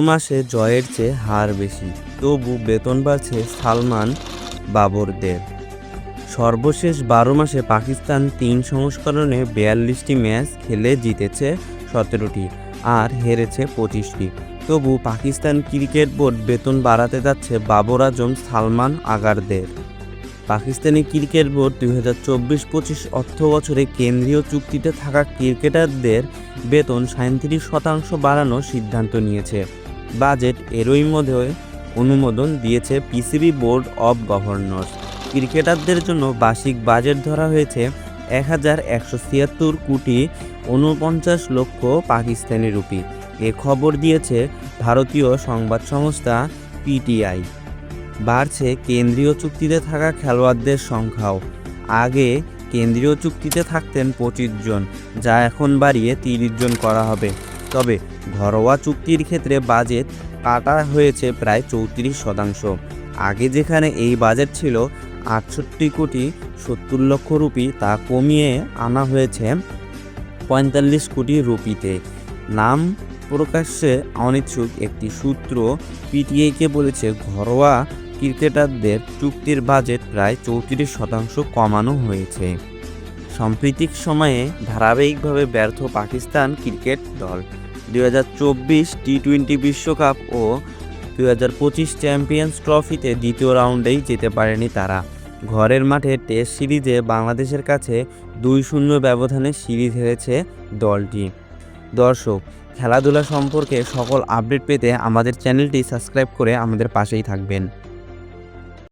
মাসে জয়ের চেয়ে হার বেশি, তবু বেতন বাড়ছে সালমান বাবরদের। সর্বশেষ ১২ মাসে পাকিস্তান ৩ সংস্করণে ৪২টি ম্যাচ খেলে জিতেছে ১৭টি আর হেরেছে ২৫টি। তবু পাকিস্তান ক্রিকেট বোর্ড বেতন বাড়াতে যাচ্ছে বাবর আজম, সালমান আগারদের। পাকিস্তানি ক্রিকেট বোর্ড ২০২৪-২৫ অর্থ বছরে কেন্দ্রীয় চুক্তিতে থাকা ক্রিকেটারদের বেতন ৩৭% বাড়ানোর সিদ্ধান্ত নিয়েছে। বাজেট এরই মধ্যে অনুমোদন দিয়েছে পিসিবি বোর্ড অব গভর্নর্স। ক্রিকেটারদের জন্য বার্ষিক বাজেট ধরা হয়েছে ১,১৭৬ কোটি ৪৯ লক্ষ পাকিস্তানি রুপি। এ খবর দিয়েছে ভারতীয় সংবাদ সংস্থা পিটিআই। বাড়ছে কেন্দ্রীয় চুক্তিতে থাকা খেলোয়াড়দের সংখ্যাও। আগে কেন্দ্রীয় চুক্তিতে থাকতেন ২৫ জন, যা এখন বাড়িয়ে ৩০ জন করা হবে। তবে ঘরোয়া চুক্তির ক্ষেত্রে বাজেট কাটা হয়েছে প্রায় ৩৪%। আগে যেখানে এই বাজেট ছিল ৬৮ কোটি ৭০ লক্ষ রুপি, তা কমিয়ে আনা হয়েছে ৪৫ কোটি রুপিতে। নাম প্রকাশ্যে অনিচ্ছুক একটি সূত্র পিটিআইকে বলেছে, ঘরোয়া ক্রিকেটারদের চুক্তির বাজেট প্রায় ৩৪% কমানো হয়েছে। সাম্প্রতিক সময়ে ধারাবাহিকভাবে ব্যর্থ পাকিস্তান ক্রিকেট দল ২০২৪ টি-২০ বিশ্বকাপ ও ২০২৫ চ্যাম্পিয়ন্স ট্রফিতে দ্বিতীয় রাউন্ডেই যেতে পারেনি তারা। ঘরের মাঠে টেস্ট সিরিজে বাংলাদেশের কাছে ২-০ ব্যবধানে সিরিজ হেরেছে দলটি। দর্শক, খেলাধুলা সম্পর্কে সকল আপডেট পেতে আমাদের চ্যানেলটি সাবস্ক্রাইব করে আমাদের পাশেই থাকবেন।